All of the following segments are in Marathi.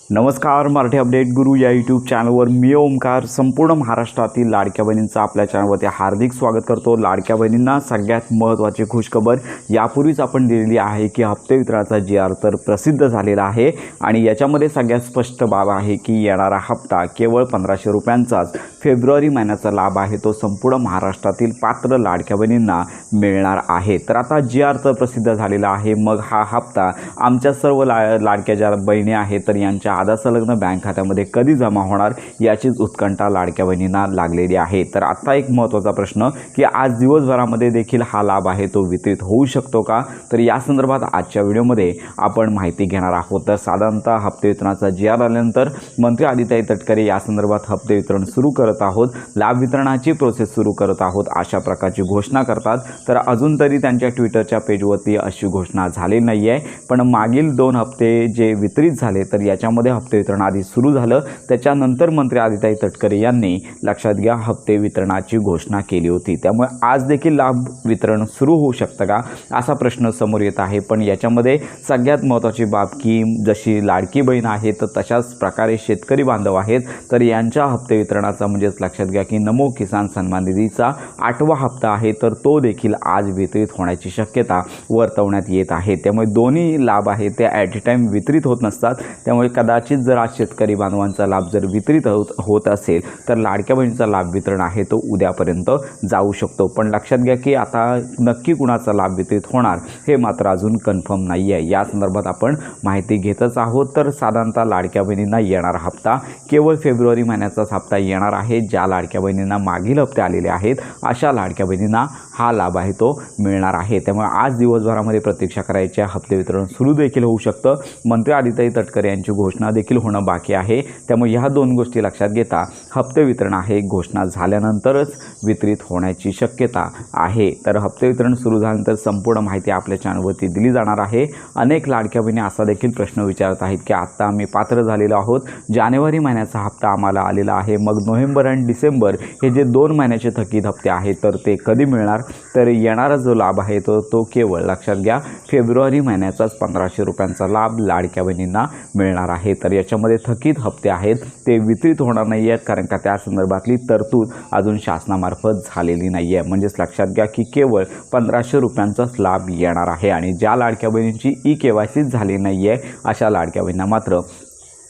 नमस्कार, मराठी अपडेट गुरु या यूट्यूब चॅनलवर मी ओमकार संपूर्ण महाराष्ट्रातील लाडक्या बहिणींचं आपल्या चॅनलवरती हार्दिक स्वागत करतो। लाडक्या बहिणींना सगळ्यात महत्त्वाची खुशखबर यापूर्वीच आपण दिलेली आहे की हप्ते वितरणाचा जी.आर तर प्रसिद्ध झालेला आहे आणि याच्यामध्ये सगळ्यात स्पष्ट बाब आहे की येणारा हप्ता केवळ 1500 रुपयांचाच फेब्रुवारी महिन्याचा लाभ आहे तो संपूर्ण महाराष्ट्रातील पात्र लाडक्या बहिणींना मिळणार आहे। तर आता जी.आर तर प्रसिद्ध झालेला आहे, मग हा हप्ता आमच्या सर्व लाडक्या ज्या बहिणी आहेत तर यांच्या आधार संलग्न बँक खात्यामध्ये कधी जमा होणार याचीच उत्कंठा लाडक्या बहिणींना लागलेली आहे। तर आता एक महत्त्वाचा प्रश्न की आज दिवसभरामध्ये देखील हा लाभ आहे तो वितरित होऊ शकतो का, तर या संदर्भात आजच्या व्हिडिओमध्ये आपण माहिती घेणार आहोत। तर साधारणतः हप्ते वितरणाचा जी.आर आल्यानंतर मंत्री आदित्य तटकरे या संदर्भात हप्ते वितरण सुरू करत आहोत, लाभ वितरणाची प्रोसेस सुरू करत आहोत अशा प्रकारची घोषणा करतात। तर अजून तरी त्यांच्या ट्विटरच्या पेजवरती अशी घोषणा झाली नाही आहे, पण मागील 2 हप्ते जे वितरित झाले तर याच्यामध्ये हप्ते वितरण आधी सुरू झालं, त्याच्यानंतर मंत्री आदित्य तटकरे यांनी लक्षात घ्या हप्ते वितरणाची घोषणा केली होती। त्यामुळे आज देखील लाभ वितरण सुरू होऊ शकतं का असा प्रश्न समोर येत आहे। पण याच्यामध्ये सगळ्यात महत्त्वाची बाब की जशी लाडकी बहीण आहे तर तशाच प्रकारे शेतकरी बांधव आहेत तर यांच्या हप्ते वितरणाचा म्हणजेच लक्षात घ्या की नमो किसान सन्मान निधीचा 8वा हप्ता आहे तर तो देखील आज वितरित होण्याची शक्यता वर्तवण्यात येत आहे। त्यामुळे दोन्ही लाभ आहे ते ॲट ए टाईम वितरित होत नसतात, त्यामुळे कदाचित जर आज शेतकरी बांधवांचा लाभ जर वितरित होत असेल तर लाडक्या बहिणीचा लाभ वितरण आहे तो उद्यापर्यंत जाऊ शकतो। पण लक्षात घ्या की आता नक्की कुणाचा लाभ वितरित होणार हे मात्र अजून कन्फर्म नाही आहे, या संदर्भात आपण माहिती घेतच आहोत। तर साधारणतः लाडक्या बहिणींना येणारा हप्ता केवळ फेब्रुवारी महिन्याचाच हप्ता येणार आहे। ज्या लाडक्या बहिणींना मागील हप्ते आलेले आहेत अशा लाडक्या बहिणींना हा लाभ आहे तो मिळणार आहे। त्यामुळे आज दिवसभरामध्ये प्रतीक्षा करायची, हप्ते वितरण सुरू देखील होऊ शकतं। मंत्री आदित्य तटकरे यांची घोषणा देखील होणं बाकी आहे, त्यामुळे ह्या 2 गोष्टी लक्षात घेता हप्ते वितरण आहे घोषणा झाल्यानंतरच वितरित होण्याची शक्यता आहे। तर हप्ते वितरण सुरू झाल्यानंतर संपूर्ण माहिती आपल्या चॅनलवरती दिली जाणार आहे। अनेक लाडक्या बहिणी असा देखील प्रश्न विचारत आहेत की आता आम्ही पात्र झालेलो आहोत, जानेवारी महिन्याचा हप्ता आम्हाला आलेला आहे, मग नोव्हेंबर आणि डिसेंबर हे जे 2 महिन्याचे थकीत हप्ते आहेत तर ते कधी मिळणार। तर येणारा जो लाभ आहे तो केवळ लक्षात घ्या फेब्रुवारी महिन्याचाच 1500 रुपयांचा लाभ लाडक्या बहिणींना मिळणार आहे। तर याच्यामध्ये थकीत हप्ते आहेत ते वितरित होणार नाही आहेत, कारण का त्या संदर्भातली तरतूद अजून शासनामार्फत झालेली नाही आहे। म्हणजेच लक्षात घ्या की केवळ 1500 रुपयांचाच लाभ येणार आहे आणि ज्या लाडक्या बहिणींची ई-KYC झाली नाही आहे अशा लाडक्या बहिणींना मात्र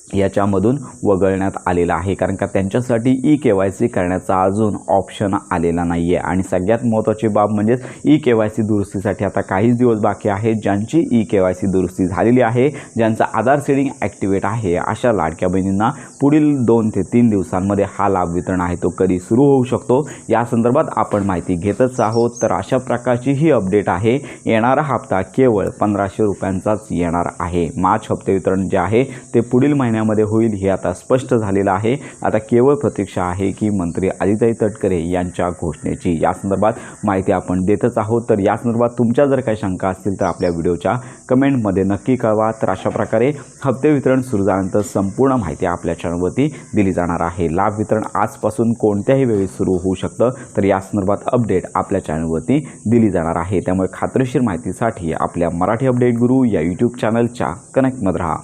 याच्यामधून वगळण्यात आलेला आहे, कारण का त्यांच्यासाठी ई-KYC करण्याचा अजून ऑप्शन आलेला नाही आहे। आणि सगळ्यात महत्त्वाची बाब म्हणजेच ई-KYC दुरुस्तीसाठी आता काहीच दिवस बाकी आहेत। ज्यांची ई-KYC दुरुस्ती झालेली आहे, ज्यांचा आधार सीडिंग ॲक्टिवेट आहे अशा लाडक्या बहिणींना पुढील 2 ते 3 दिवसांमध्ये हा लाभ वितरण आहे तो कधी सुरू होऊ शकतो या संदर्भात आपण माहिती घेतच आहोत। तर अशा प्रकारची ही अपडेट आहे। येणारा हप्ता केवळ 1500 रुपयांचाच येणार आहे। मार्च हप्ते वितरण जे आहे ते पुढील मध्ये होईल हे आता स्पष्ट झालेलं आहे। आता केवळ प्रतीक्षा आहे की मंत्री आदित्य तटकरे यांच्या घोषणेची। या संदर्भात माहिती आपण देतच आहोत। तर या संदर्भात तुमच्या जर काही शंका असतील तर आपल्या व्हिडिओच्या कमेंटमध्ये नक्की कळवा। तर अशा प्रकारे हप्ते वितरण सुरू झाल्यानंतर संपूर्ण माहिती आपल्या चॅनलवरती दिली जाणार आहे। लाभ वितरण आजपासून कोणत्याही वेळी सुरू होऊ शकतं, तर या संदर्भात अपडेट आपल्या चॅनलवरती दिली जाणार आहे। त्यामुळे खात्रीशीर माहितीसाठी आपल्या मराठी अपडेट गुरु या यूट्यूब चॅनलच्या कनेक्टमध्ये राहा।